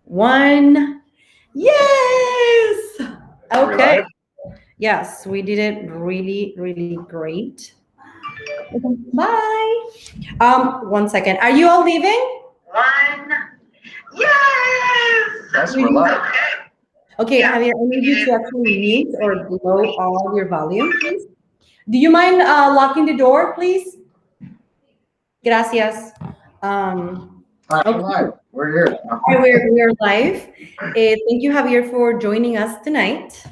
one. Yes. Are we Okay. live? Yes, we did it really, really great. Okay, bye. 1 second. Are you all leaving? One. Yes. Yes, we're live. Okay, Javier, I need you to actually mute or low all your volume, please. Do you mind locking the door, please? Gracias. All right, we're Okay. live. We're here. Hi, we're live. Thank you, Javier, for joining us tonight.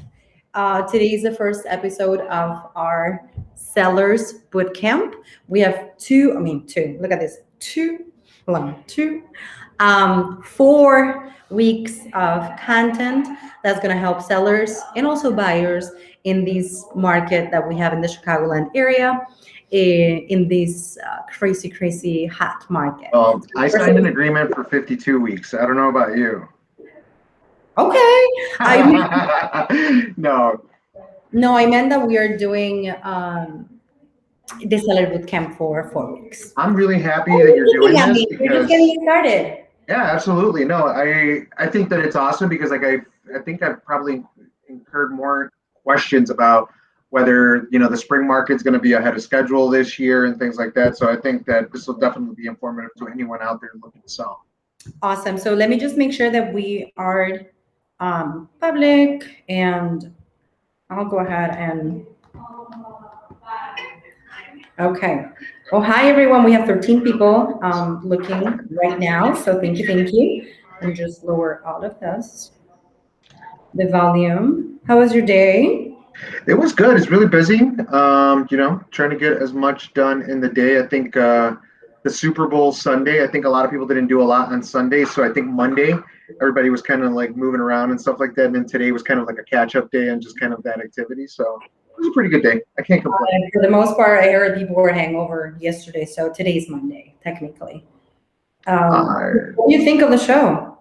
Today is the first episode of our Sellers Bootcamp. We have two. Look at this, hold on, 4 weeks of content that's going to help sellers and also buyers in this market that we have in the Chicagoland area, in this crazy, crazy hot market. I signed an agreement for 52 weeks. I don't know about you. Okay. I No. No, I meant that we are doing the Seller Bootcamp for 4 weeks. I'm really happy that you're doing this We're just because getting started. yeah, absolutely. No, I think that it's awesome because like I think I've probably incurred more questions about whether the spring market's going to be ahead of schedule this year and things like that. So I think that this will definitely be informative to anyone out there looking to sell. Awesome. So let me just make sure that we are public, and I'll go ahead and okay. Oh, hi everyone. We have 13 people looking right now. So thank you, thank you. And just lower all of this. The volume. How was your day? It was good. It's really busy. Trying to get as much done in the day. I think the Super Bowl Sunday, I think a lot of people didn't do a lot on Sunday. So I think Monday, everybody was kind of like moving around and stuff like that. And then today was kind of like a catch up day and just kind of that activity. So it was a pretty good day. I can't complain. For the most part, I heard people were hangover yesterday. So today's Monday, technically. What do you think of the show?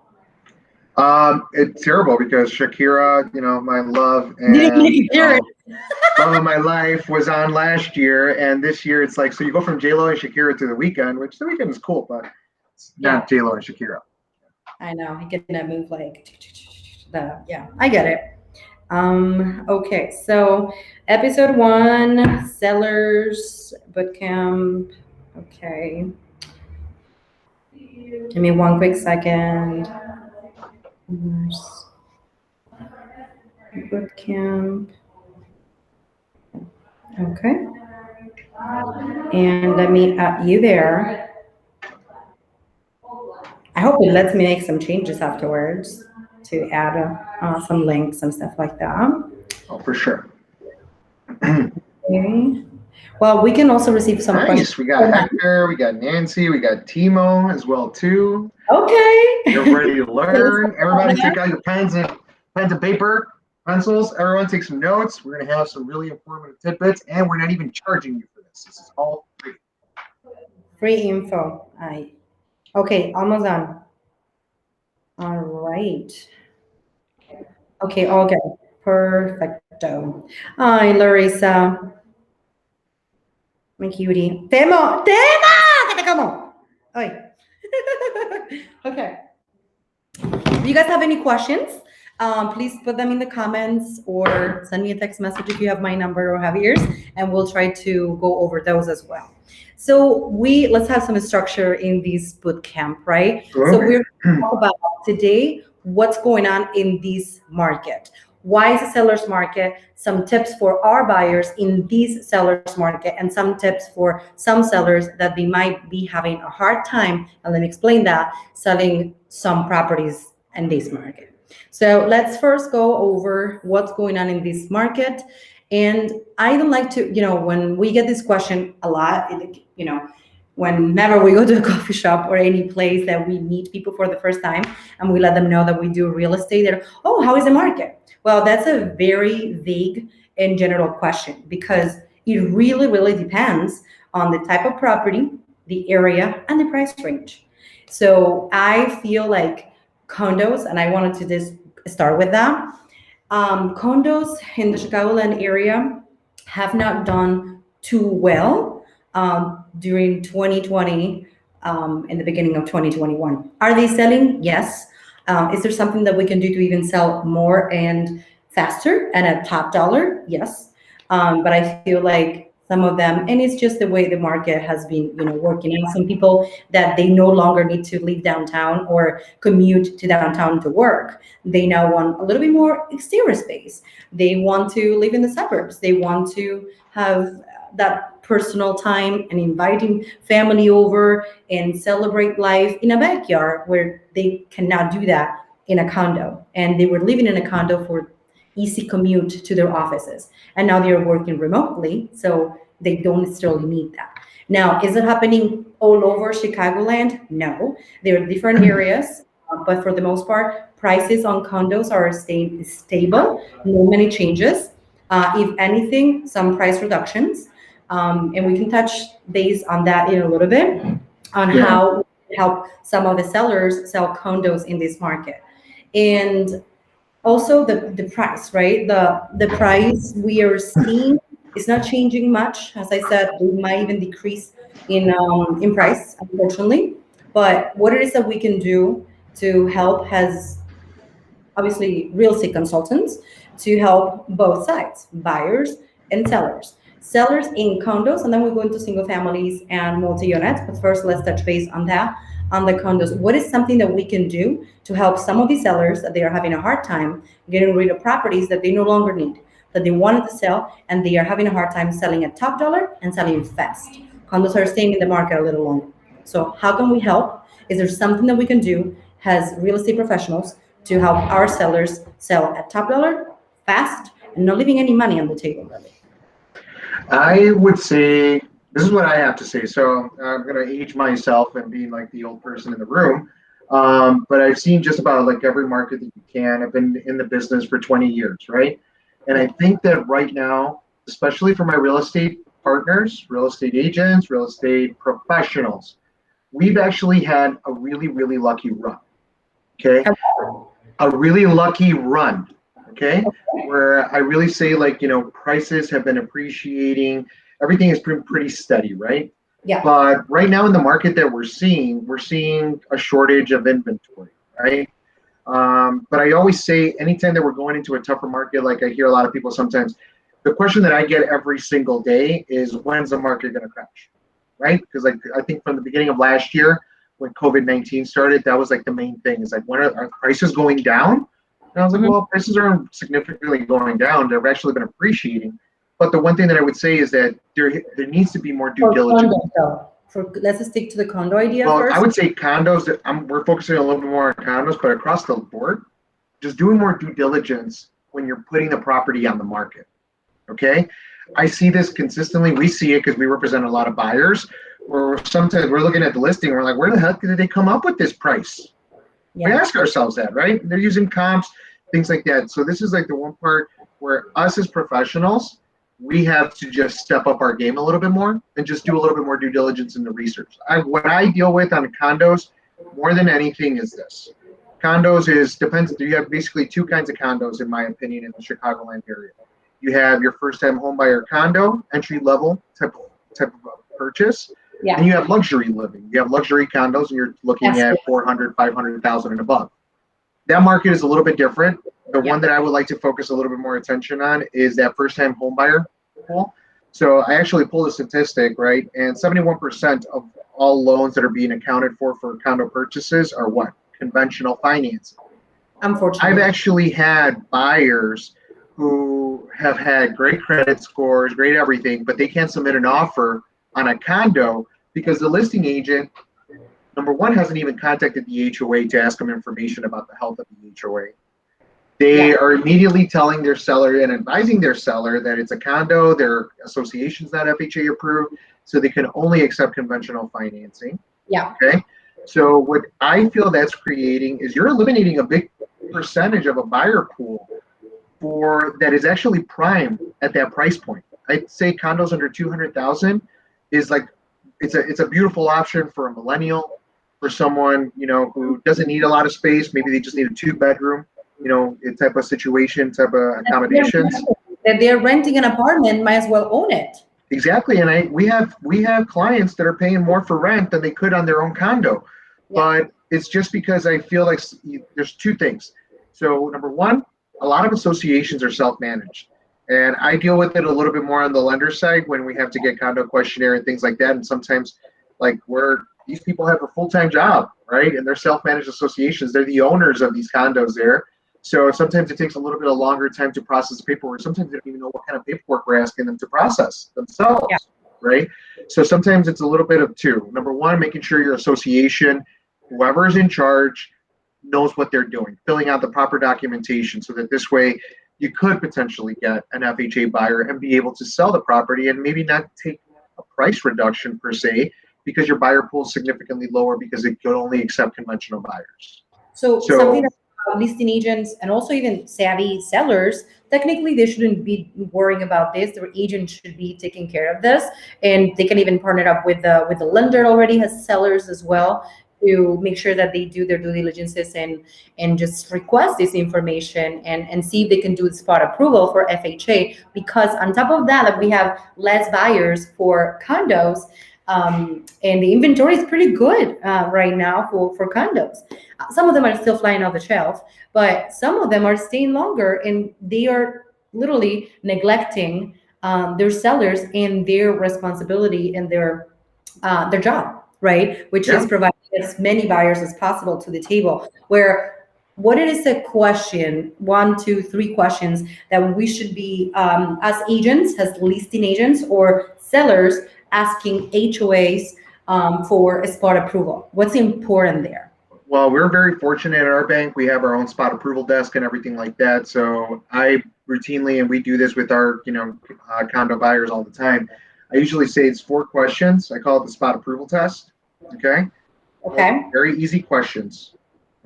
It's terrible because Shakira, my love Didn't make it and clear. love of my life was on last year, and this year it's like so you go from J Lo and Shakira to the weekend, which the weekend is cool, but it's not J Lo and Shakira. I know he gonna move like the yeah. I get it. Okay, so episode 1, Sellers Bootcamp. Okay. Give me one quick second. Bootcamp. Okay. And let me add you there. I hope it lets me make some changes afterwards to add some links and stuff like that. Oh, for sure. Okay. Well, we can also receive some questions. Nice. We got Hector, we got Nancy, we got Timo as well too. Okay. You're ready to learn. Everybody take out your pens and paper, pencils. Everyone take some notes. We're gonna have some really informative tidbits, and we're not even charging you for this. This is all free. Free info. Okay, almost done. All right. Okay, all good. Perfecto. Hi, Larissa. My cutie. Temo! Que te como! Oi. Okay. Do you guys have any questions? Please put them in the comments or send me a text message if you have my number or have yours, and we'll try to go over those as well. So let's have some structure in this boot camp, right? Sure. So we're going to talk about today what's going on in this market. Why is a seller's market? Some tips for our buyers in this seller's market, and some tips for some sellers that they might be having a hard time, and let me explain that, selling some properties in this market. So let's first go over what's going on in this market. And I don't like to, when we get this question a lot, whenever we go to a coffee shop or any place that we meet people for the first time and we let them know that we do real estate, they're, oh, how is the market? Well, that's a very vague and general question because it really, really depends on the type of property, the area, and the price range. So I feel like condos, and I wanted to just start with that. Condos in the Chicagoland area have not done too well during 2020 and the beginning of 2021. Are they selling? Yes. Is there something that we can do to even sell more and faster and at top dollar? Yes. But I feel like some of them, and it's just the way the market has been, working out. Some people that they no longer need to leave downtown or commute to downtown to work. They now want a little bit more exterior space. They want to live in the suburbs. They want to have that personal time and inviting family over and celebrate life in a backyard where they cannot do that in a condo. And they were living in a condo for easy commute to their offices. And now they're working remotely, so they don't necessarily need that. Now, is it happening all over Chicagoland? No. There are different areas, but for the most part, prices on condos are staying stable, no many changes. If anything, some price reductions. And we can touch base on that in a little bit on Yeah. how we help some of the sellers sell condos in this market. And also the price, right? The price we are seeing is not changing much. As I said, it might even decrease in price, unfortunately. But what it is that we can do to help has obviously real estate consultants to help both sides, buyers and sellers. Sellers in condos, and then we go into single families and multi units. But first, let's touch base on that, on the condos. What is something that we can do to help some of these sellers that they are having a hard time getting rid of properties that they no longer need, that they wanted to sell, and they are having a hard time selling at top dollar and selling fast? Condos are staying in the market a little longer. So, how can we help? Is there something that we can do as real estate professionals to help our sellers sell at top dollar, fast, and not leaving any money on the table, really? I would say this is what I have to say. So I'm going to age myself and being like the old person in the room. But I've seen just about like every market that you can. I've been in the business for 20 years, right? And I Yeah. think that right now, especially for my real estate partners, real estate agents, real estate professionals, we've actually had a really, really lucky run. Okay. A really lucky run. Okay. Where I really say, like, prices have been appreciating. Everything has been pretty steady, right? Yeah. But right now in the market that we're seeing a shortage of inventory, right? But I always say, anytime that we're going into a tougher market, like I hear a lot of people sometimes, the question that I get every single day is, when's the market going to crash, right? Because like I think from the beginning of last year, when COVID-19 started, that was like the main thing. Is like, when are prices going down? And I was like, Mhm. well, prices aren't significantly going down. They've actually been appreciating. But the one thing that I would say is that there needs to be more due For diligence. condo, though. Let's stick to the condo idea Well, I first. would say condos. We're focusing a little bit more on condos, but across the board, just doing more due diligence when you're putting the property on the market. Okay, I see this consistently. We see it because we represent a lot of buyers. Where sometimes we're looking at the listing, and we're like, where the heck did they come up with this price? We Yeah. ask ourselves that, right? They're using comps, things like that. So this is like the one part where us as professionals, we have to just step up our game a little bit more and just do a little bit more due diligence in the research. What I deal with on condos more than anything is this. Condos is depends. You have basically two kinds of condos, in my opinion, in the Chicagoland area. You have your first-time homebuyer condo, entry level type of purchase, and Yeah. you have luxury living. You have luxury condos, and you're looking at Absolutely. 400, 500,000 and above. That market is a little bit different. The one Yeah. that I would like to focus a little bit more attention on is that first-time homebuyer pool. So I actually pulled a statistic, right? And 71% of all loans that are being accounted for condo purchases are what? Conventional financing. I've Unfortunately. actually had buyers who have had great credit scores, great everything, but they can't submit an offer on a condo because the listing agent, number one, hasn't even contacted the HOA to ask them information about the health of the HOA. They Yeah. are immediately telling their seller and advising their seller that it's a condo, their association's not FHA approved, so they can only accept conventional financing. Yeah. Okay. So what I feel that's creating is you're eliminating a big percentage of a buyer pool for that is actually prime at that price point. I'd say condos under 200,000 is like it's a beautiful option for a millennial, for someone who doesn't need a lot of space. Maybe they just need a two-bedroom, type of situation, type of accommodations. That they're renting an apartment, might as well own it. Exactly, and we have clients that are paying more for rent than they could on their own condo. Yeah. But it's just because I feel like there's two things. So number one, a lot of associations are self-managed, and I deal with it a little bit more on the lender side when we have to get condo questionnaire and things like that. And sometimes, like where these people have a full-time job, right, and they're self-managed associations, they're the owners of these condos there. So sometimes it takes a little bit of longer time to process the paperwork. Sometimes they don't even know what kind of paperwork we're asking them to process themselves, Yeah. right? So sometimes it's a little bit of two. Number one, making sure your association, whoever is in charge, knows what they're doing, filling out the proper documentation so that this way you could potentially get an FHA buyer and be able to sell the property and maybe not take a price reduction per se because your buyer pool is significantly lower because it could only accept conventional buyers. So something So that listing agents and also even savvy sellers, technically they shouldn't be worrying about this. Their agent should be taking care of this, and they can even partner up with the lender already has sellers as well to make sure that they do their due diligences and just request this information and see if they can do the spot approval for FHA. Because on top of that, like we have less buyers for condos, and the inventory is pretty good right now for condos. Some of them are still flying off the shelf, but some of them are staying longer, and they are literally neglecting their sellers and their responsibility and their job, right? Which is yeah, providing as many buyers as possible to the table. Where what it is a question, one, two, three questions that we should be as agents, as listing agents or sellers, asking HOAs for a spot approval. What's important there? well, we're very fortunate at our bank. We have our own spot approval desk and everything like that. So I routinely, and we do this with our, condo buyers all the time. I usually say it's 4 questions. I call it the spot approval test. Okay. Okay. Very easy questions.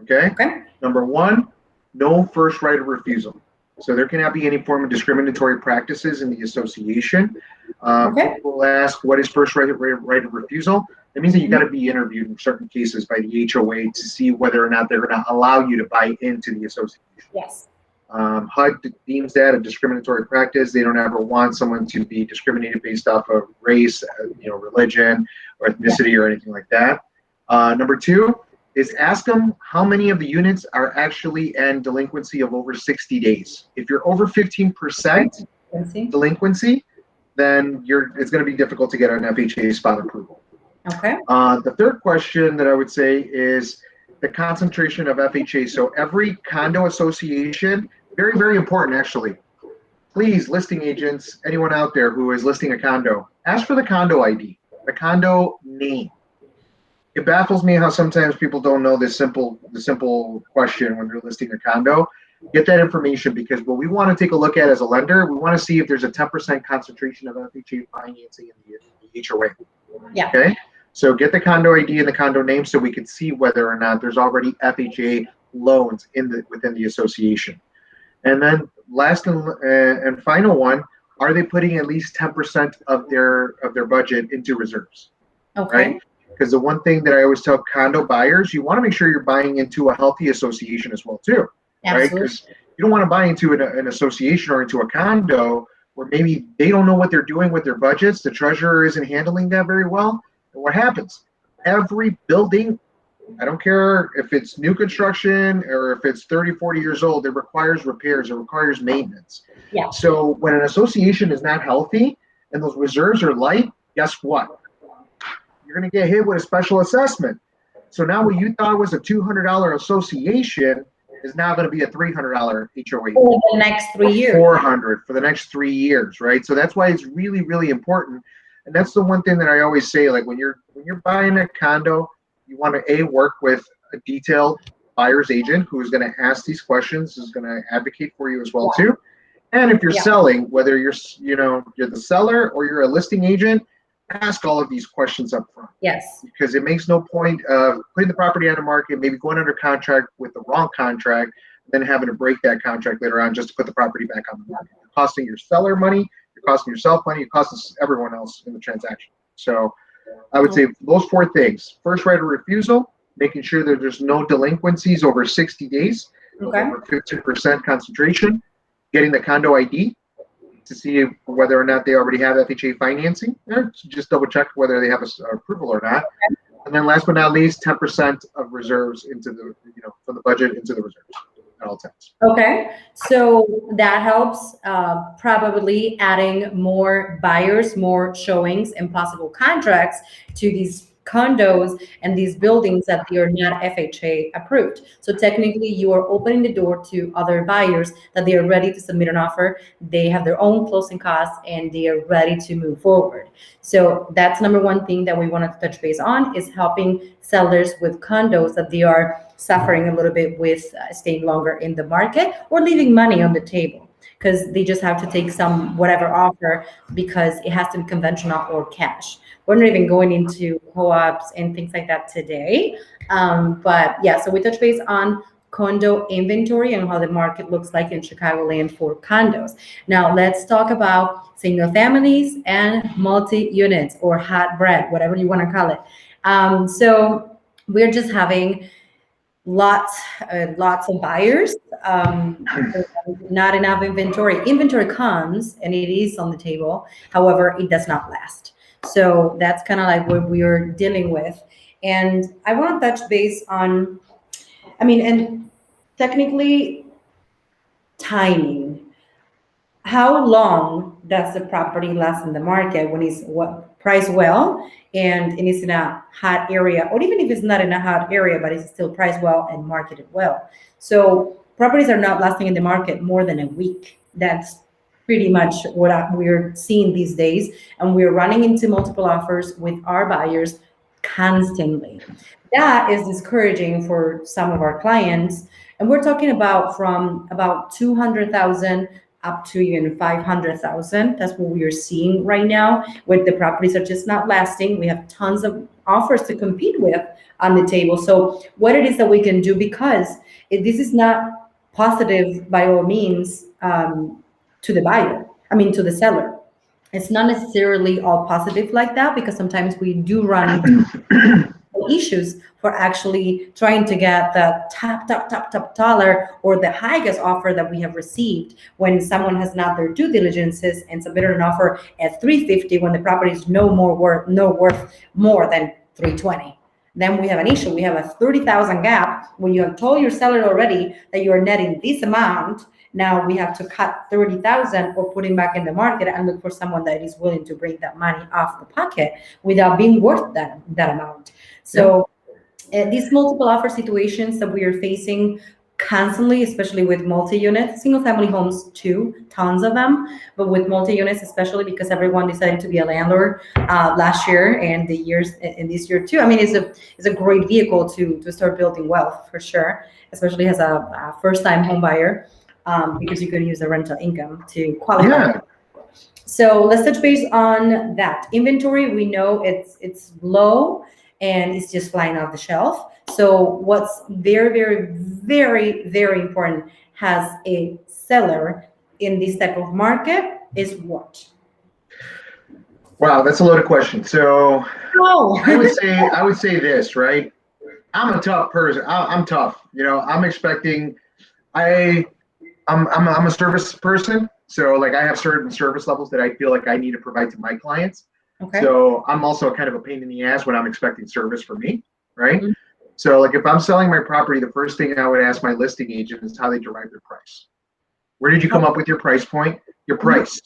Okay. Okay. Number one, no first right of refusal. So there cannot be any form of discriminatory practices in the association. Okay. People will ask, what is first right of refusal? That means that you got to be interviewed in certain cases by the HOA to see whether or not they're going to allow you to buy into the association. Yes. HUD deems that a discriminatory practice. They don't ever want someone to be discriminated based off of race, religion, or ethnicity, or anything like that. Number two is ask them how many of the units are actually in delinquency of over 60 days. If you're over 15% delinquency, then it's going to be difficult to get an FHA spot approval. Okay. The third question that I would say is the concentration of FHA. So every condo association, very, very important actually. Please, listing agents, anyone out there who is listing a condo, ask for the condo ID, the condo name. It baffles me how sometimes people don't know the simple question when they're listing a condo. Get that information, because what we want to take a look at as a lender, we want to see if there's a 10% concentration of FHA financing in the HOA. Yeah. Okay. So get the condo ID and the condo name so we can see whether or not there's already FHA loans within the association. And then last and final one, are they putting at least 10% of their budget into reserves? Okay. Right? Because the one thing that I always tell condo buyers, you want to make sure you're buying into a healthy association as well too. Absolutely. Right? Because you don't want to buy into an association or into a condo where maybe they don't know what they're doing with their budgets. The treasurer isn't handling that very well. And what happens? Every building, I don't care if it's new construction or if it's 30, 40 years old, it requires repairs, it requires maintenance. Yeah. So when an association is not healthy and those reserves are light, guess what? You're going to get hit with a special assessment. So now what you thought was a $200 association is now going to be a $300 HOA. For the next 3 years. $400 for the next 3 years, right? So that's why it's really, really important. And that's the one thing that I always say, like when you're buying a condo, you want to work with a detailed buyer's agent who is going to ask these questions, is going to advocate for you as well too. And if you're selling, whether you're the seller or you're a listing agent, ask all of these questions up front. Yes. Because it makes no point of putting the property on the market, maybe going under contract with the wrong contract, then having to break that contract later on just to put the property back on the market. You're costing your seller money, you're costing yourself money, it costs everyone else in the transaction. So I would say those 4 things. First right of refusal, making sure that there's no delinquencies over 60 days, over 50% concentration, getting the condo ID to see whether or not they already have FHA financing, just double check whether they have approval or not. And then last but not least, 10% of reserves into the, from the budget into the reserves at all times. Okay, so that helps, probably adding more buyers, more showings, and possible contracts to these condos and these buildings that they are not FHA approved. So technically, you are opening the door to other buyers that they are ready to submit an offer. They have their own closing costs and they are ready to move forward. So that's number one thing that we wanted to touch base on, is helping sellers with condos that they are suffering a little bit with staying longer in the market or leaving money on the table because they just have to take some whatever offer because it has to be conventional or cash. We're not even going into co-ops and things like that today. But yeah, so we touch base on condo inventory and how the market looks like in Chicagoland for condos. Now let's talk about single families and multi-units or hot bread, whatever you want to call it. So we're just having lots of buyers, not enough inventory. Inventory comes and it is on the table, however it does not last. So that's kind of like what we're dealing with. And I want to touch base on, I mean, and technically timing. How long does the property last in the market when it's what priced well and it's in a hot area, or even if it's not in a hot area, but it's still priced well and marketed well? So properties are not lasting in the market more than a week. That's pretty much what we're seeing these days, and we're running into multiple offers with our buyers constantly. That is discouraging for some of our clients, and we're talking about from about 200,000 up to even 500,000. That's what we are seeing right now, where the properties are just not lasting. We have tons of offers to compete with on the table. So what it is that we can do, because this is not positive by all means, to the buyer, I mean to the seller. It's not necessarily all positive like that, because sometimes we do run into issues for actually trying to get the top dollar or the highest offer that we have received when someone has not their due diligences and submitted an offer at 350 when the property is no worth more than 320. Then we have an issue. We have a 30,000 gap when you have told your seller already that you are netting this amount. Now we have to cut 30,000 or put him back in the market and look for someone that is willing to bring that money off the pocket without being worth that amount. So these multiple offer situations that we are facing constantly, especially with multi-unit, single family homes too, tons of them, but with multi-units, especially because everyone decided to be a landlord last year and the years in this year too. I mean, it's a great vehicle to start building wealth for sure, especially as a first-time home buyer, because you can use the rental income to qualify. Yeah. So let's touch base on that. Inventory, we know it's low and it's just flying off the shelf. So what's very, very, very, very important as a seller in this type of market is what? Wow, that's a loaded question. So Oh. I would say this, right? I'm a tough person. I'm tough. I'm expecting. I'm a service person, so like I have certain service levels that I feel like I need to provide to my clients. Okay. So I'm also kind of a pain in the ass when I'm expecting service from me, right? Mhm. So like if I'm selling my property, the first thing I would ask my listing agent is how they derive their price. Where did you come up with your price point? Your price.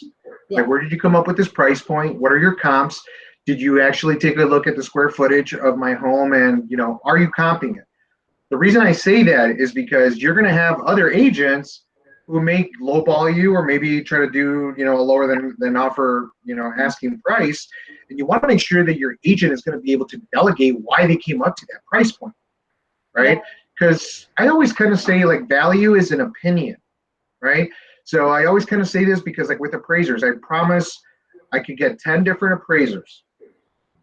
Yeah. Like, where did you come up with this price point? What are your comps? Did you actually take a look at the square footage of my home and, are you comping it? The reason I say that is because you're going to have other agents who may lowball you or maybe try to do, a lower than offer, asking price. And you want to make sure that your agent is going to be able to delegate why they came up to that price point, right? Because I always kind of say like value is an opinion, right? So I always kind of say this because like with appraisers, I promise I could get 10 different appraisers,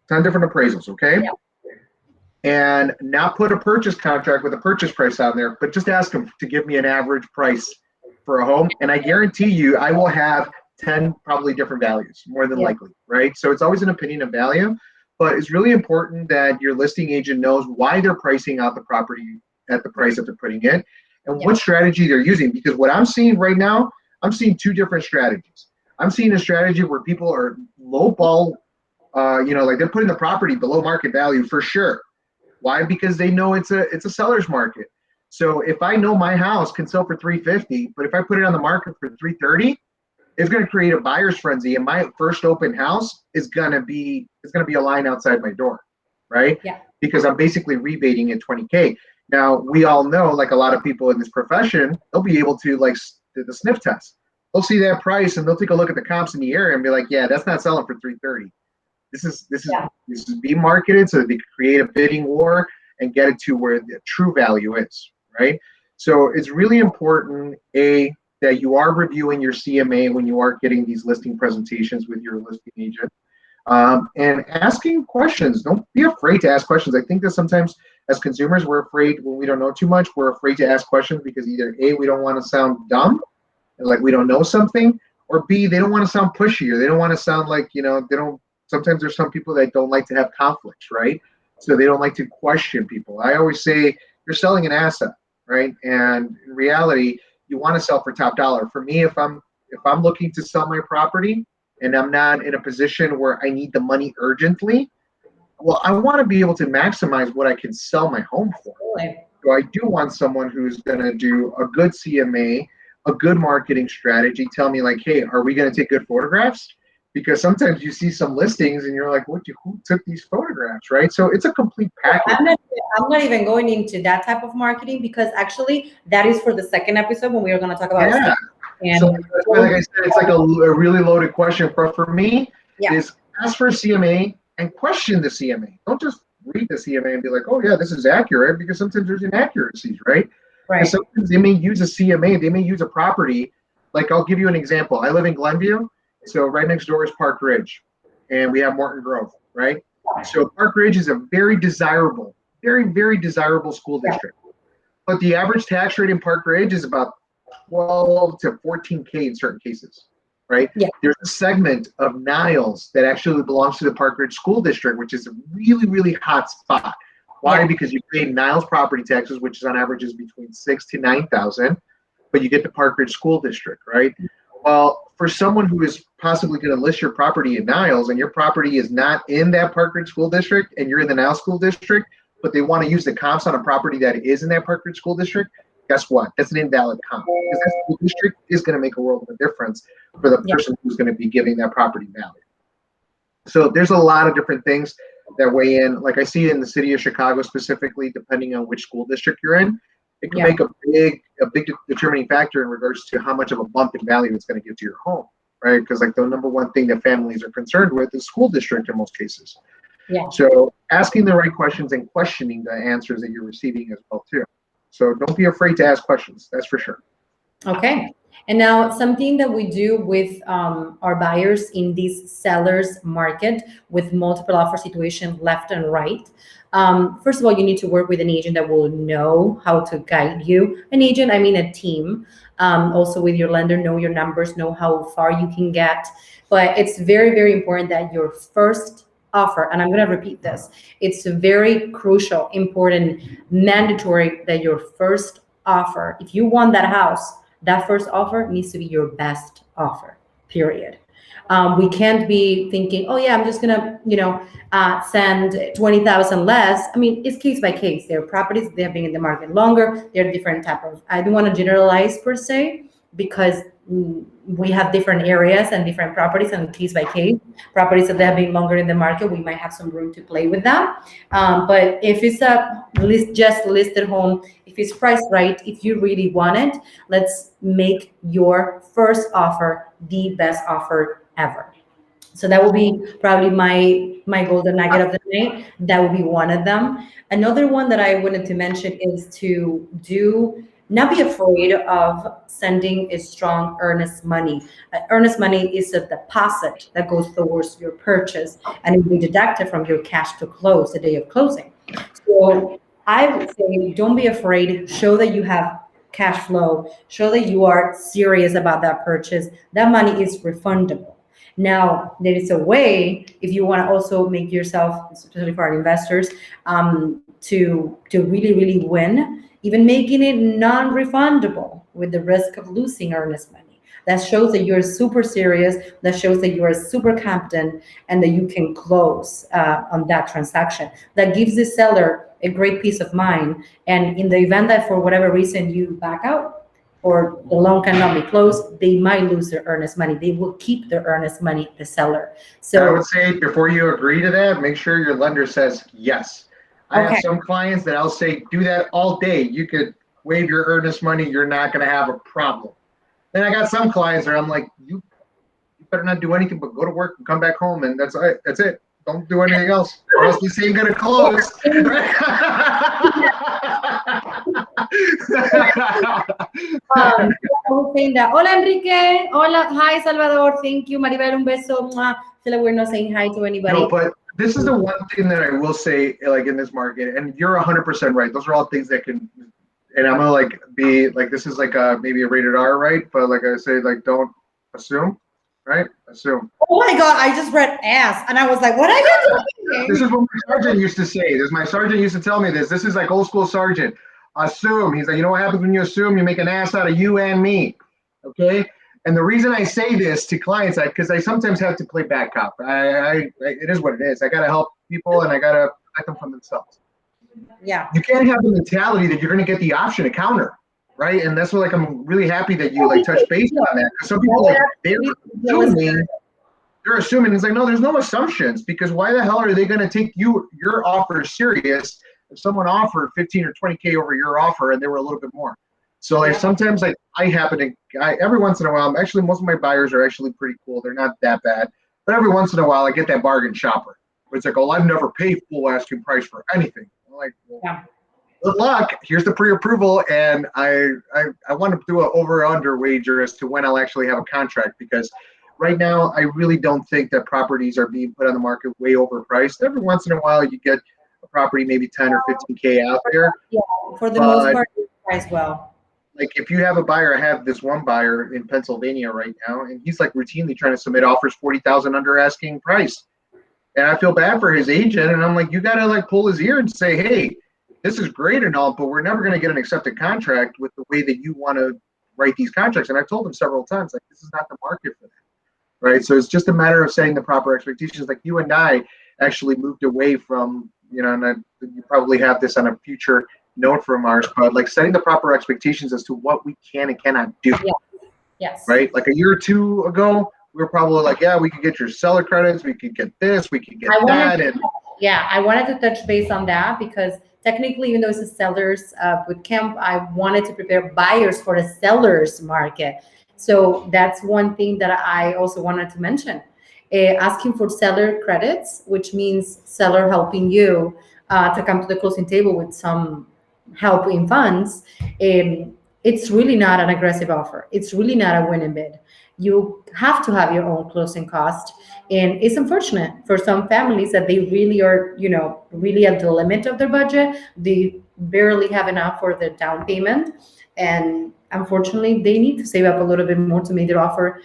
10 different appraisals, okay? Yeah. And not put a purchase contract with a purchase price on there, but just ask them to give me an average price for a home. And I guarantee you, I will have 10 probably different values, more than likely, right? So it's always an opinion of value, but it's really important that your listing agent knows why they're pricing out the property at the price that they're putting in and what strategy they're using. Because what I'm seeing right now, I'm seeing two different strategies. I'm seeing a strategy where people are lowball, like they're putting the property below market value for sure. Why? Because they know it's a seller's market. So if I know my house can sell for 350, but if I put it on the market for 330, it's going to create a buyer's frenzy, and my first open house is going to be a line outside my door, right? Yeah. Because I'm basically rebating at 20K. Now we all know, like a lot of people in this profession, they'll be able to like do the sniff test. They'll see that price and they'll take a look at the comps in the area and be like, yeah, that's not selling for 330. Yeah. This is being marketed so that they can create a bidding war and get it to where the true value is, right? So it's really important, that you are reviewing your CMA when you are getting these listing presentations with your listing agent, and asking questions. Don't be afraid to ask questions. I think that sometimes as consumers, we're afraid when we don't know too much, we're afraid to ask questions because either A, we don't want to sound dumb, like we don't know something, or B, they don't want to sound pushy, or they don't want to sound like, they don't, sometimes there's some people that don't like to have conflicts, right? So they don't like to question people. I always say you're selling an asset, right? And in reality, you want to sell for top dollar. For me, if I'm looking to sell my property and I'm not in a position where I need the money urgently, well, I want to be able to maximize what I can sell my home for. Totally. So I do want someone who's going to do a good CMA, a good marketing strategy, tell me like, hey, are we going to take good photographs? Because sometimes you see some listings and you're like, who took these photographs, right? So it's a complete package. I'm not even going into that type of marketing because actually that is for the second episode when we are going to talk about Yeah. and So that's why, like I said, it's like a really loaded question. But for me, yeah. is ask for CMA and question the CMA. Don't just read the CMA and be like, oh yeah, this is accurate, because sometimes there's inaccuracies, right? Because Right. sometimes they may use a CMA, they may use a property. Like I'll give you an example. I live in Glenview, so right next door is Park Ridge, and we have Morton Grove, right? So Park Ridge is a very desirable, very, very desirable school Yeah. district. But the average tax rate in Park Ridge is about 12 to 14K in certain cases, right? Yeah. There's a segment of Niles that actually belongs to the Park Ridge School District, which is a really, really hot spot. Why? Yeah. Because you pay Niles property taxes, which is on average is between 6 to 9,000, but you get the Park Ridge School District, right? Well, for someone who is possibly going to list your property in Niles and your property is not in that Park Ridge School District and you're in the Niles School District, but they want to use the comps on a property that is in that Park Ridge School District, guess what? That's an invalid comp, because that school district is going to make a world of a difference for the Yeah. person who's going to be giving that property value. So there's a lot of different things that weigh in. Like I see in the city of Chicago specifically, depending on which school district you're in, it can Yeah. make a big determining factor in regards to how much of a bump in value it's going to give to your home, right? Because like the number one thing that families are concerned with is school district in most cases. Yeah. So asking the right questions and questioning the answers that you're receiving as well too. So don't be afraid to ask questions. That's for sure. Okay. And now something that we do with our buyers in this seller's market with multiple offer situation left and right. First of all, you need to work with an agent that will know how to guide you. An agent, I mean a team. Also with your lender, know your numbers, know how far you can get. But it's very, very important that your first offer, and I'm going to repeat this, it's very crucial, important, mandatory that your first offer, if you want that house, that first offer needs to be your best offer, period. We can't be thinking, oh yeah, I'm just gonna, send 20,000 less. I mean, it's case by case. There are properties, they have been in the market longer. There are different type of, I don't want to generalize per se, because we have different areas and different properties, and case by case, properties that have been longer in the market, we might have some room to play with them. But if it's a just listed home, if it's priced right, if you really want it, let's make your first offer the best offer ever. So that will be probably my golden nugget of the night. That would be one of them. Another one that I wanted to mention is to not be afraid of sending a strong earnest money. Earnest money is a deposit that goes towards your purchase, and it will be deducted from your cash to close the day of closing. So I would say don't be afraid. Show that you have cash flow. Show that you are serious about that purchase. That money is refundable. Now, there is a way, if you want to also make yourself, especially for our investors, to really, really win, even making it non-refundable with the risk of losing earnest money. That shows that you're super serious, that shows that you are super competent, and that you can close on that transaction. That gives the seller a great peace of mind. And in the event that for whatever reason you back out or the loan cannot be closed, they might lose their earnest money. They will keep their earnest money, the seller. I So, would say before you agree to that, make sure your lender says yes. I have okay. some clients that I'll say, do that all day. You could waive your earnest money. You're not going to have a problem. Then I got some clients where I'm like, you better not do anything but go to work and come back home, and that's it. That's it. Don't do anything else, or else this ain't gonna close. I was saying that. Hola, Enrique. Hola. Hi, Salvador. Thank you. Maribel, un beso. Mwah. Feel like we're not saying hi to anybody. No, but this is the one thing that I will say, like in this market, and you're 100% right. Those are all things that can, and I'm gonna like be like, this is like maybe a rated R, right? But like I say, like don't assume, right? Assume. Oh my God, I just read ass. And I was like, what are you doing? This is what my sergeant used to say. My sergeant used to tell me this. This is like old school sergeant. Assume. He's like, you know what happens when you assume? You make an ass out of you and me. Okay. And the reason I say this to clients, because I sometimes have to play bad cop. It is what it is. I got to help people and I got to protect them from themselves. Yeah. You can't have the mentality that you're going to get the option to counter, right? And that's what, like, I'm really happy that you like touch base on that. Because some people, like, they're assuming. It's like, no, there's no assumptions, because why the hell are they going to take your offer serious if someone offered 15 or 20K over your offer and they were a little bit more? So like sometimes like every once in a while, actually most of my buyers are actually pretty cool. They're not that bad, but every once in a while I get that bargain shopper. It's like, oh, I've never paid full asking price for anything. I'm like, well, good luck. Here's the pre-approval, and I want to do an over/under wager as to when I'll actually have a contract, because right now I really don't think that properties are being put on the market way overpriced. Every once in a while you get a property maybe 10 or 15K out there. Yeah, for the most part, price well. Like if you have a buyer, I have this one buyer in Pennsylvania right now, and he's like routinely trying to submit offers 40,000 under asking price. And I feel bad for his agent, and I'm like, you got to like pull his ear and say, hey, this is great and all, but we're never going to get an accepted contract with the way that you want to write these contracts. And I've told him several times, like, this is not the market for that, right? So it's just a matter of setting the proper expectations. Like you and I actually moved away from, and you probably have this on a future note from ours, but like setting the proper expectations as to what we can and cannot do. Yes. Right? Like a year or two ago, we were probably like, yeah, we could get your seller credits, we could get this, we could get that. I wanted to touch base on that, because technically, even though it's a seller's bootcamp, I wanted to prepare buyers for the seller's market. So that's one thing that I also wanted to mention. Asking for seller credits, which means seller helping you to come to the closing table with some help in funds. It's really not an aggressive offer. It's really not a winning bid. You have to have your own closing cost. And it's unfortunate for some families that they really are, really at the limit of their budget. They barely have enough for the down payment. And unfortunately, they need to save up a little bit more to make their offer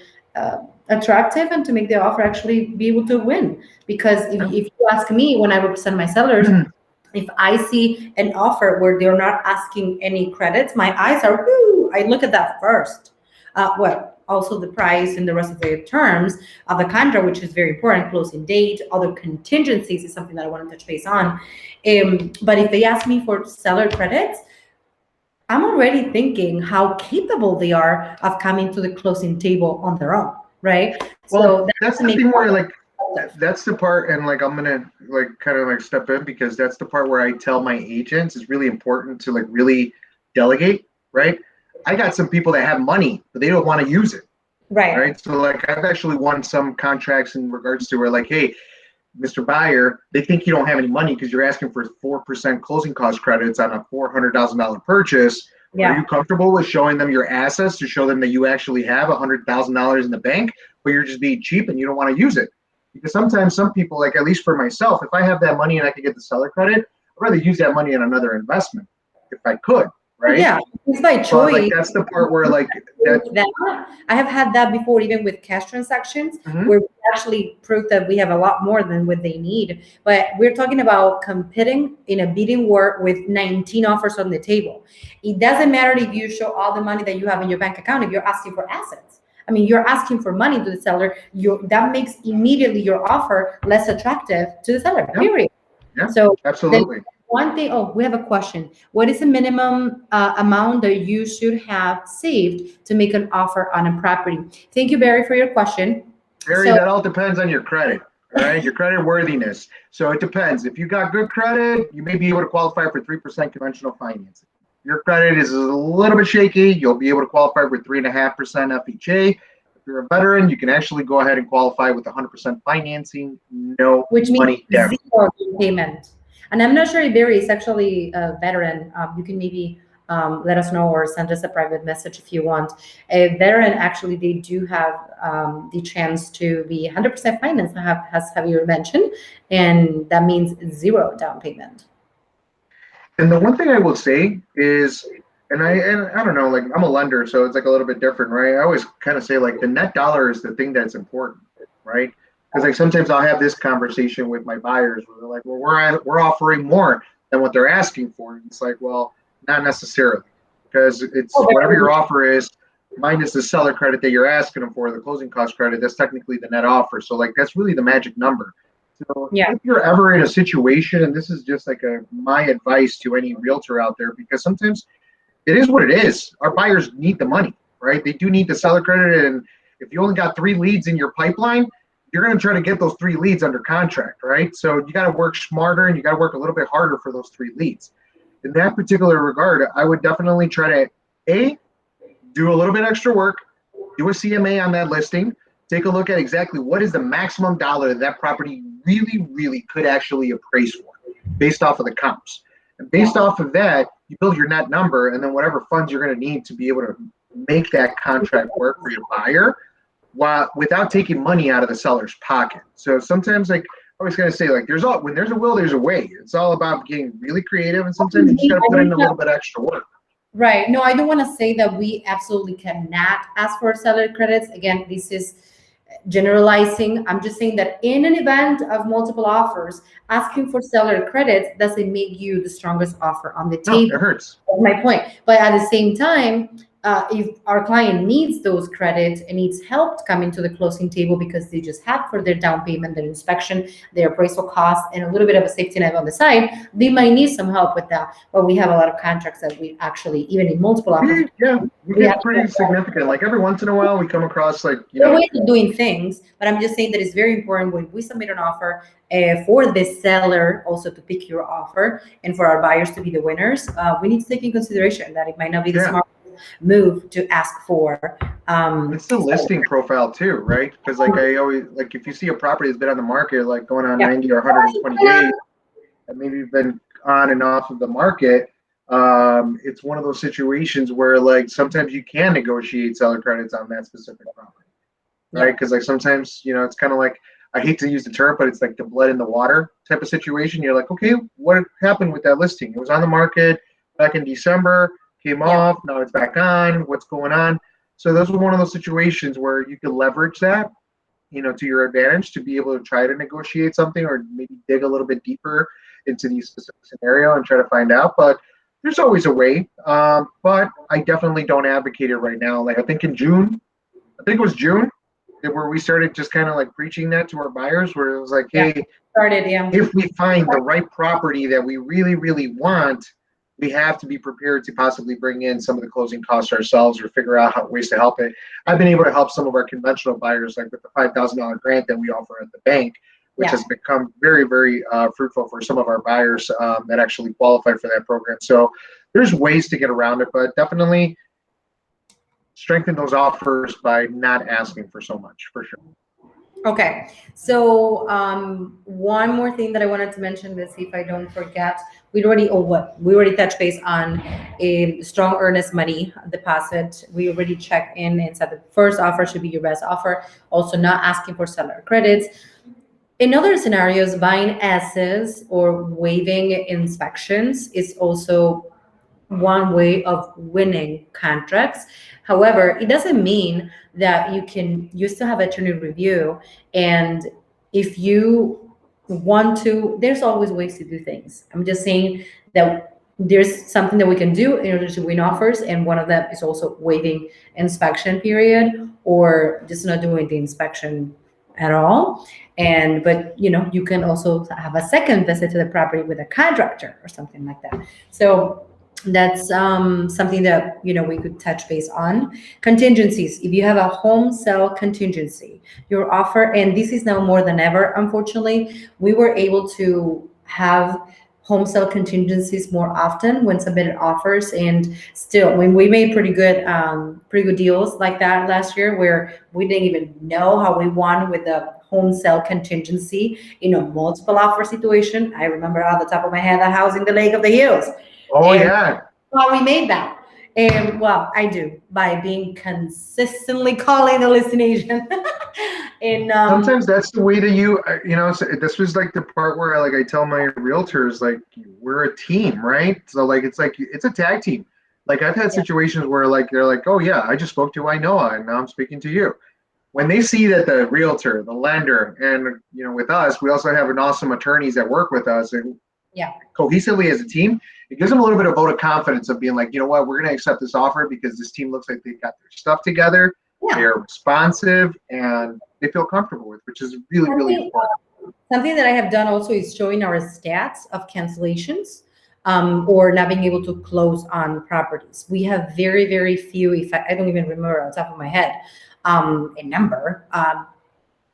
attractive and to make the offer actually be able to win. Because if you ask me, when I represent my sellers, if I see an offer where they're not asking any credits, my eyes are, whoo, I look at that first. Also the price and the rest of the terms of the contract, which is very important, closing date, other contingencies is something that I want to touch base on. But if they ask me for seller credits, I'm already thinking how capable they are of coming to the closing table on their own, right? Well, so that's the thing where like, that's the part, and like I'm gonna like kind of like step in, because that's the part where I tell my agents it's really important to like really delegate, right? I got some people that have money, but they don't want to use it. Right. So like I've actually won some contracts in regards to where like, hey, Mr. Buyer, they think you don't have any money because you're asking for 4% closing cost credits on a $400,000 purchase. Yeah. Are you comfortable with showing them your assets to show them that you actually have $100,000 in the bank, but you're just being cheap and you don't want to use it? Because sometimes some people, like at least for myself, if I have that money and I could get the seller credit, I'd rather use that money in another investment if I could. Right? Yeah, it's by choice. Like, that's the part where like I have had that before, even with cash transactions, where we actually prove that we have a lot more than what they need. But we're talking about competing in a bidding war with 19 offers on the table. It doesn't matter if you show all the money that you have in your bank account if you're asking for assets. I mean, you're asking for money to the seller. That makes immediately your offer less attractive to the seller, Yeah, period. yeah, So then absolutely. one thing, oh, we have a question. What is the minimum amount that you should have saved to make an offer on a property? Thank you, Barry, for your question. Barry, So that all depends on your credit. All right, your credit worthiness. So it depends. If you got good credit, you may be able to qualify for 3% conventional financing. If your credit is a little bit shaky, you'll be able to qualify for 3.5% FHA. If you're a veteran, you can actually go ahead and qualify with 100% financing, no which means money down. zero payment. And I'm not sure if Barry is actually a veteran. You can maybe let us know or send us a private message if you want. A veteran, actually, they do have the chance to be 100% financed, as Javier mentioned, and that means zero down payment. And the one thing I will say is, and I don't know, like I'm a lender, so it's like a little bit different, right? I always kind of say like the net dollar is the thing that's important, right? Because like sometimes I'll have this conversation with my buyers where they're like, well, we're offering more than what they're asking for. And it's like, well, not necessarily, because it's Oh, whatever Barry. your offer is minus the seller credit that you're asking them for, the closing cost credit. That's technically the net offer. So like that's really the magic number. So Yeah. if you're ever in a situation, and this is just like my advice to any realtor out there, because sometimes it is what it is. Our buyers need the money, right? They do need the seller credit, and if you only got 3 leads in your pipeline, you're going to try to get those 3 leads under contract, right? So you got to work smarter and you got to work a little bit harder for those 3 leads. In that particular regard, I would definitely try to do a little bit extra work, do a CMA on that listing, take a look at exactly what is the maximum dollar that property really could actually appraise for based off of the comps. And based off of that, you build your net number, and then whatever funds you're going to need to be able to make that contract work for your buyer while without taking money out of the seller's pocket. So sometimes, like I was going to say, like when there's a will, there's a way. It's all about getting really creative, and sometimes you just got to put in a little bit extra work. Right. No, I don't want to say that we absolutely cannot ask for seller credits. Again, this is generalizing. I'm just saying that in an event of multiple offers, asking for seller credits doesn't make you the strongest offer on the No, table. it hurts. That's my point. But at the same time, if our client needs those credits and needs help coming to the closing table because they just have for their down payment, their inspection, their appraisal costs, and a little bit of a safety net on the side, they might need some help with that. But we have a lot of contracts that we actually, even in multiple offers, We we get have pretty significant. Like every once in a while, we come across like there are ways of doing things, but I'm just saying that it's very important when we submit an offer for the seller also to pick your offer and for our buyers to be the winners. We need to take in consideration that it might not be the smart move to ask for. It's the listing profile too, right? Because like I always like if you see a property that's been on the market like going on 90 or 120 days, and maybe you've been on and off of the market, it's one of those situations where like sometimes you can negotiate seller credits on that specific property, right? Because like sometimes it's kind of like I hate to use the term, but it's like the blood in the water type of situation. You're like, okay, what happened with that listing? It was on the market back in December, came off, now it's back on. What's going on? So those are one of those situations where you can leverage that, to your advantage to be able to try to negotiate something or maybe dig a little bit deeper into the specific scenario and try to find out. But there's always a way. But I definitely don't advocate it right now. Like I think it was June, where we started just kind of like preaching that to our buyers, where it was like, hey, if we find the right property that we really want, we have to be prepared to possibly bring in some of the closing costs ourselves or figure out ways to help it. I've been able to help some of our conventional buyers, like with the $5,000 grant that we offer at the bank, which has become very fruitful for some of our buyers that actually qualify for that program. So there's ways to get around it, but definitely strengthen those offers by not asking for so much, for sure. Okay, so one more thing that I wanted to mention, let's see if I don't forget. We already touched base on a strong earnest money deposit. We already checked in and said the first offer should be your best offer. Also, not asking for seller credits. In other scenarios, buying S's or waiving inspections is also one way of winning contracts. However, it doesn't mean that you still have attorney review. And if you want to, there's always ways to do things. I'm just saying that there's something that we can do in order to win offers, and one of them is also waiving inspection period or just not doing the inspection at all. And but you can also have a second visit to the property with a contractor or something like that. So that's something that we could touch base on. Contingencies: if you have a home sale contingency, your offer, and this is now more than ever, unfortunately, we were able to have home sale contingencies more often when submitted offers. And still, when we made pretty good deals like that last year, where we didn't even know how we won with the home sale contingency in a multiple offer situation. I remember off the top of my head a house in the Lake of the Hills, Oh and yeah. how we made that. And well, I do by being consistently calling the listing agent. and Sometimes that's the way that so this was like the part where I tell my realtors, like, we're a team, right? So like it's a tag team. Like I've had Yeah. situations where like they're like, oh yeah, I just spoke to Inoa and now I'm speaking to you. When they see that the realtor, the lender, and with us, we also have an awesome attorneys that work with us and Yeah. cohesively as a team, it gives them a little bit of vote of confidence of being like, you know what, we're going to accept this offer because this team looks like they've got their stuff together, Yeah. they're responsive, and they feel comfortable with, which is really, really Something, important. something that I have done also is showing our stats of cancellations, or not being able to close on properties. We have very, very few, if I don't even remember on the top of my head, a number.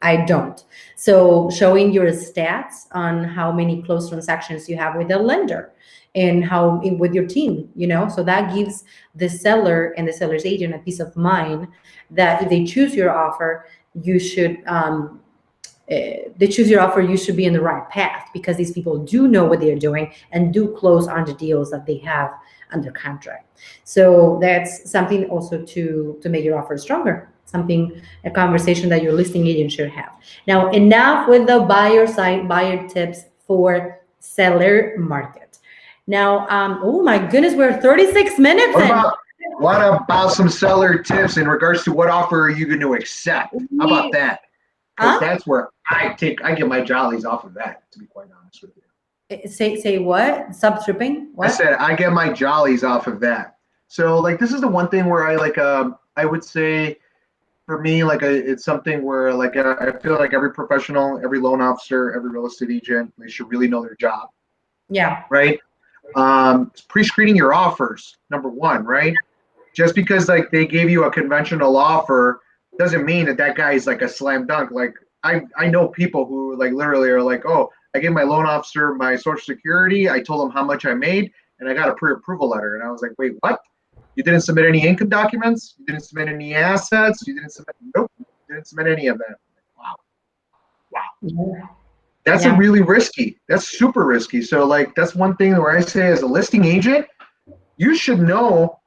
I don't. So showing your stats on how many closed transactions you have with the lender and with your team, so that gives the seller and the seller's agent a peace of mind that if they choose your offer, you should they choose your offer, you should be in the right path because these people do know what they're doing and do close on the deals that they have under contract. So that's something also to make your offer stronger. Something, a conversation that your listing agent should have. Now, enough with the buyer side, buyer tips for seller market. Now, oh my goodness, we're 36 minutes What in. about what about some seller tips in regards to what offer are you going to accept? How about We, that? Because huh? that's where I get my jollies off of that, to be quite honest with you. Say what? Sub tripping? I What? said I get my jollies off of that. So like this is the one thing where I would say for me it's something where I feel like every professional, every loan officer, every real estate agent, they should really know their job, Yeah. right? Pre-screening your offers, number one, right? Just because like they gave you a conventional offer doesn't mean that that guy is like a slam dunk. Like I know people who like literally are like, oh, I gave my loan officer my social security, I told him how much I made, and I got a pre-approval letter, and I was like, wait, what? You didn't submit any income documents, you didn't submit any assets, you didn't submit, nope, you didn't submit any of that. Wow. Wow. Yeah. That's a Yeah. really risky. That's super risky. So like that's one thing where I say as a listing agent, you should know,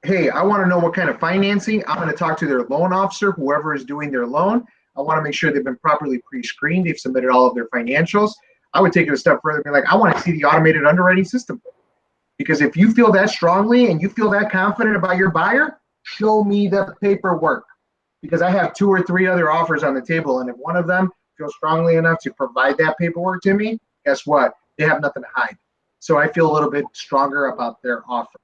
hey, I want to know what kind of financing. I'm going to talk to their loan officer, whoever is doing their loan. I want to make sure they've been properly pre-screened. They've submitted all of their financials. I would take it a step further and be like, I want to see the automated underwriting system. Because if you feel that strongly and you feel that confident about your buyer, show me the paperwork. Because I have 2 or 3 other offers on the table, and if one of them feels strongly enough to provide that paperwork to me, guess what? They have nothing to hide. So I feel a little bit stronger about their offer.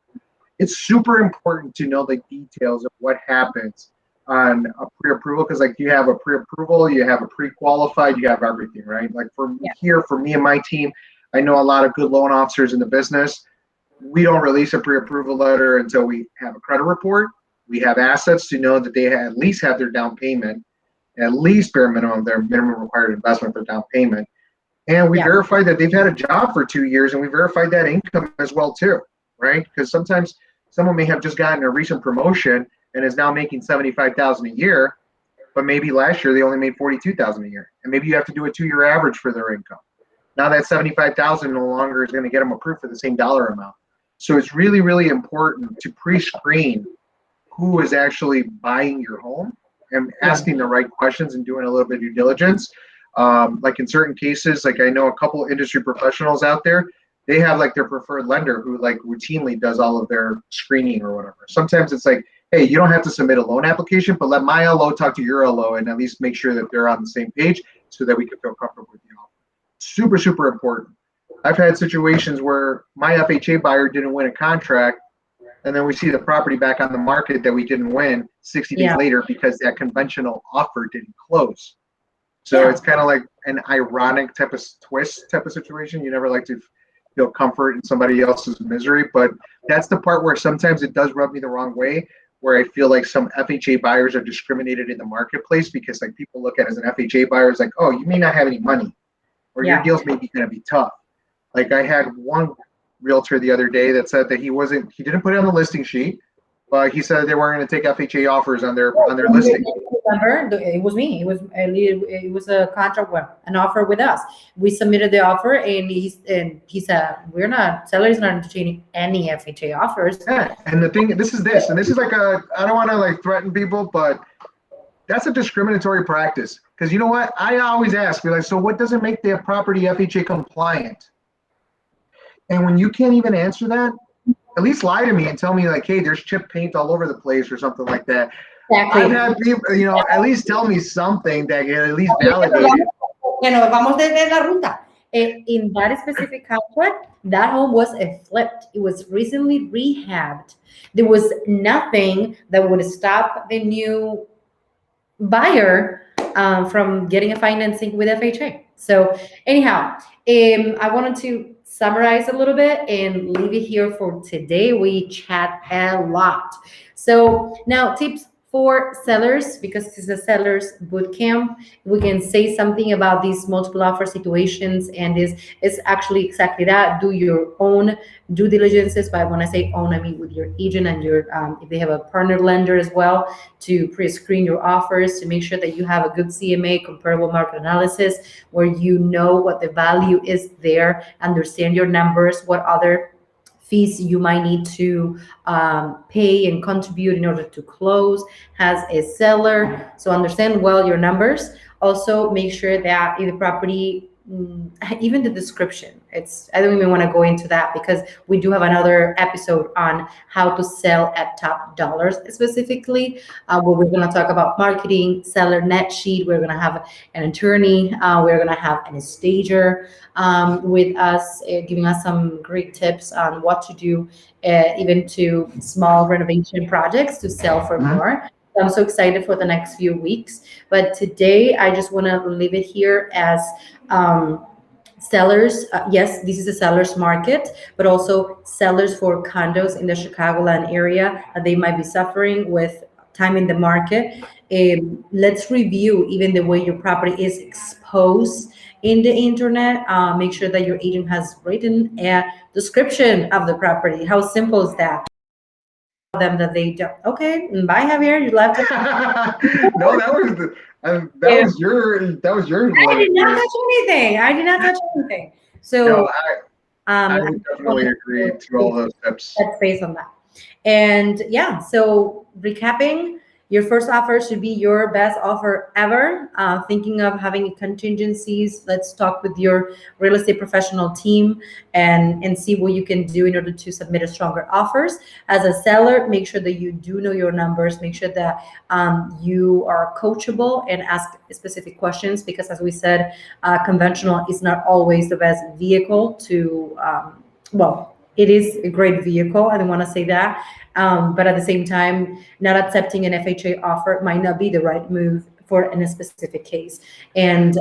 It's super important to know the details of what happens on a pre-approval, because like you have a pre-approval, you have a pre-qualified, you have everything, right? Like for Yeah. here, for me and my team, I know a lot of good loan officers in the business. We don't release a pre-approval letter until we have a credit report. We have assets to know that they at least have their down payment, at least bare minimum, their minimum required investment for down payment. And we Yeah. verified that they've had a job for 2 years, and we verified that income as well too, right? Because sometimes someone may have just gotten a recent promotion and is now making 75,000 a year, but maybe last year they only made 42,000 a year, and maybe you have to do a 2-year average for their income. Now that 75,000 no longer is going to get them approved for the same dollar amount. So it's really, really important to pre-screen who is actually buying your home and Yeah. asking the right questions and doing a little bit of due diligence. Like in certain cases, like I know a couple industry professionals out there, they have like their preferred lender who like routinely does all of their screening or whatever. Sometimes it's like, hey, you don't have to submit a loan application, but let my LO talk to your LO and at least make sure that they're on the same page so that we can feel comfortable with the offer. Super, super important. I've had situations where my FHA buyer didn't win a contract, and then we see the property back on the market that we didn't win 60 days Yeah. later because that conventional offer didn't close. So Yeah. it's kind of like an ironic type of twist type of situation. You never like to feel comfort in somebody else's misery, but that's the part where sometimes it does rub me the wrong way, where I feel like some FHA buyers are discriminated in the marketplace because like people look at it as an FHA buyer as like, oh, you may not have any money or your Yeah. deals may be going to be tough. Like I had one realtor the other day that said that he didn't put it on the listing sheet, but he said they weren't going to take FHA offers on their listing. Remember, it was me. It was a contract with an offer with us. We submitted the offer, and he said we're not sellers not entertaining any FHA offers. Yeah, and the thing, and this is like I don't want to like threaten people, but that's a discriminatory practice. Because you know what? I always ask, be like, so what doesn't make the property FHA compliant? And when you can't even answer that, at least lie to me and tell me like, hey, there's chip paint all over the place or something like that. I've Exactly. had people, at least tell me something that can at least validate it. Que nos vamos desde la ruta. In that specific contract, that home was flipped. It was recently rehabbed. There was nothing that would stop the new buyer from getting a financing with FHA. So anyhow, I wanted to summarize a little bit and leave it here for today. We chat a lot. So now tips for sellers, because this is a sellers boot camp. We can say something about these multiple offer situations, and this is actually exactly that. Do your own due diligences. But when I say own, I mean with your agent and your if they have a partner lender as well, to pre-screen your offers, to make sure that you have a good CMA, comparable market analysis, where you know what the value is there, understand your numbers, what other fees you might need to pay and contribute in order to close as a seller. So understand well your numbers. Also, make sure that if the property, even the description, I don't even want to go into that because we do have another episode on how to sell at top dollars specifically, where we're going to talk about marketing, seller net sheet. We're going to have an attorney. We're going to have an stager with us, giving us some great tips on what to do, even to small renovation projects to sell for Mhm. more. I'm so excited for the next few weeks. But today, I just want to leave it here as sellers. Yes, this is a seller's market, but also sellers for condos in the Chicagoland area. They might be suffering with time in the market. Let's review even the way your property is exposed in the internet. Make sure that your agent has written a description of the property. How simple is that? Them that they don't. Okay, bye, Javier. You left it. No, that was your I did limit not there. touch anything. I did not touch anything. No, So I I would just want definitely agree to to all those tips. touch base on that. And yeah, so recapping, your first offer should be your best offer ever. Thinking of having contingencies, let's talk with your real estate professional team and see what you can do in order to submit a stronger offers. As a seller, make sure that you do know your numbers. Make sure that you are coachable and ask specific questions because, as we said, conventional is not always the best vehicle to. Well, it is a great vehicle. I don't want to say that. But at the same time, not accepting an FHA offer might not be the right move for in a specific case. And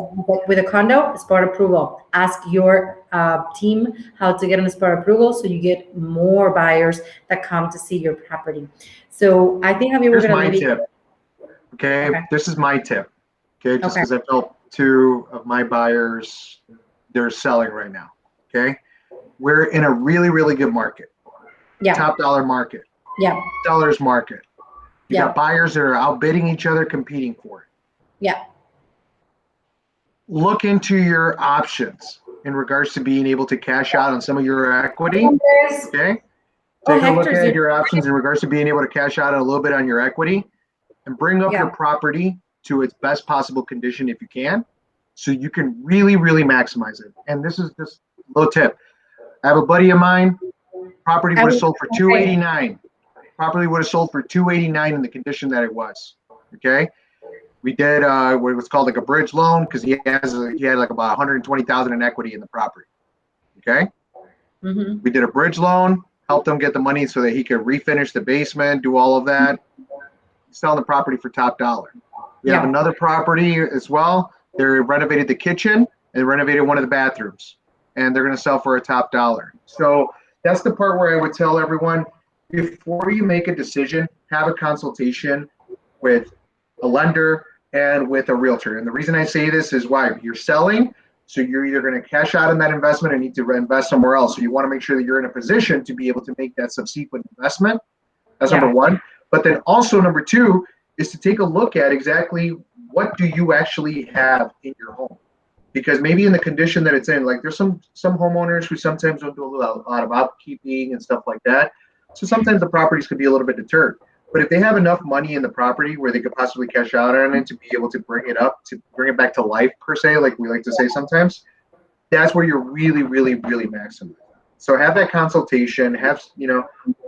with a condo, SPAR approval. Ask your team how to get an SPAR approval so you get more buyers that come to see your property. So I think Javier, we're Here's going to my leave it. tip. Okay, Okay. this is my tip. Okay, just Okay. because I felt two of my buyers, they're selling right now. Okay, we're in a really, really good market, Yeah. top dollar market, Yeah. sellers market. You got Yeah. buyers that are outbidding each other, competing for it. Yeah. Look into your options in regards to being able to cash out on some of your equity. Okay, Oh, take a look Hector's at there. your options in regards to being able to cash out a little bit on your equity and bring up your Yeah. property to its best possible condition if you can, so you can really, really maximize it. And this is just a little tip. I have a buddy of mine, property I would have was sold for gonna say, 289. Property would have sold for 289 in the condition that it was. Okay. We did what was called like a bridge loan because he had like about 120,000 in equity in the property. Okay. Mm-hmm. We did a bridge loan, helped him get the money so that he could refinish the basement, do all of that. He's selling the property for top dollar. We have Yeah. another property as well. They renovated the kitchen and renovated one of the bathrooms, and they're going to sell for a top dollar. So that's the part where I would tell everyone, before you make a decision, have a consultation with a lender and with a realtor. And the reason I say this is why you're selling. So you're either going to cash out on that investment or need to reinvest somewhere else. So you want to make sure that you're in a position to be able to make that subsequent investment. That's number one. But then also number two is to take a look at exactly what do you actually have in your home. Because maybe in the condition that it's in, like there's some homeowners who sometimes don't do a lot of upkeeping and stuff like that. So sometimes the properties could be a little bit deterred. But if they have enough money in the property where they could possibly cash out on it to be able to bring it back to life per se, like we like to say sometimes, that's where you're really, really, really maximizing. So have that consultation,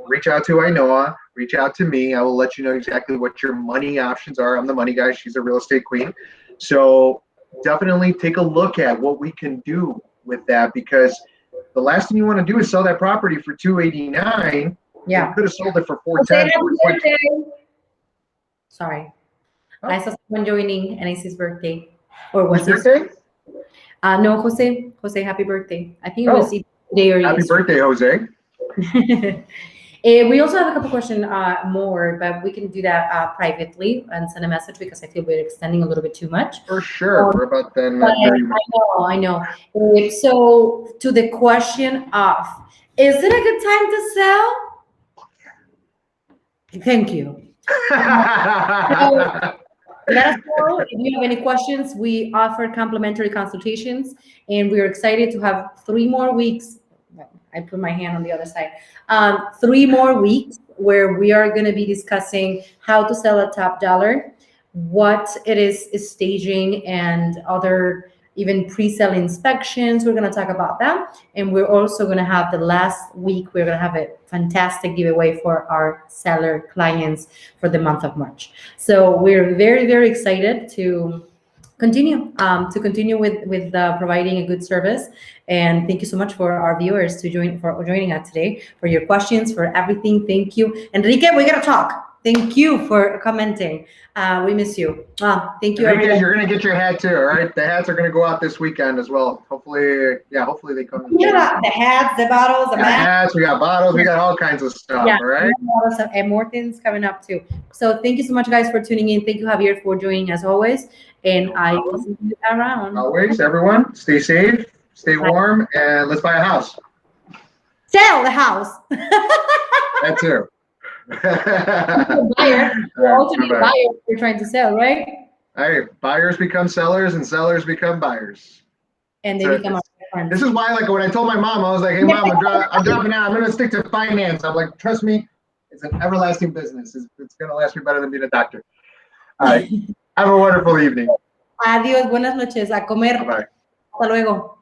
reach out to Ainoa, reach out to me. I will let you know exactly what your money options are. I'm the money guy. She's a real estate queen. So definitely take a look at what we can do with that, because the last thing you want to do is sell that property for $289. Yeah. You could have sold it for Jose, $410. Sorry. Oh. I saw someone joining, and it's his birthday. Or was Whose birthday? No, Jose. Jose, happy birthday. I think it was today or Happy birthday, Jose. We also have a couple questions more, but we can do that privately and send a message, because I feel we're extending a little bit too much. For sure. We're about then. I know. So to the question of, is it a good time to sell? Thank you. Let us know if you have any questions. We offer complimentary consultations, and we're excited to have 3 more weeks. I put my hand on the other side. 3 more weeks where we are going to be discussing how to sell at top dollar, what it is staging, and other even pre-sale inspections. We're going to talk about that. And we're also going to have the last week, we're going to have a fantastic giveaway for our seller clients for the month of March. So we're very, very excited to continue with providing a good service. And thank you so much for our viewers for joining us today, for your questions, for everything. Thank you. Enrique, we got to talk. Thank you for commenting. We miss you. Thank you, everyone. You're going to get your hat too, all right? The hats are going to go out this weekend as well. Hopefully they come. Yeah, the hats, the bottles, the hats. We got bottles. We got all kinds of stuff, all right? And more things coming up too. So thank you so much, guys, for tuning in. Thank you, Javier, for joining as always. And I will see you around. Always, everyone, stay safe, stay warm, and let's buy a house. Sell the house. That too. Buyer. You're trying to sell, right? Hey, buyers become sellers and sellers become buyers. And they become our friends. This is why, like, when I told my mom, I was like, hey, Mom, I'm dropping out. I'm going to stick to finance. I'm like, trust me, it's an everlasting business. It's going to last me better than being a doctor. All right. Have a wonderful evening. Adiós. Buenas noches. A comer. Bye-bye. Hasta luego.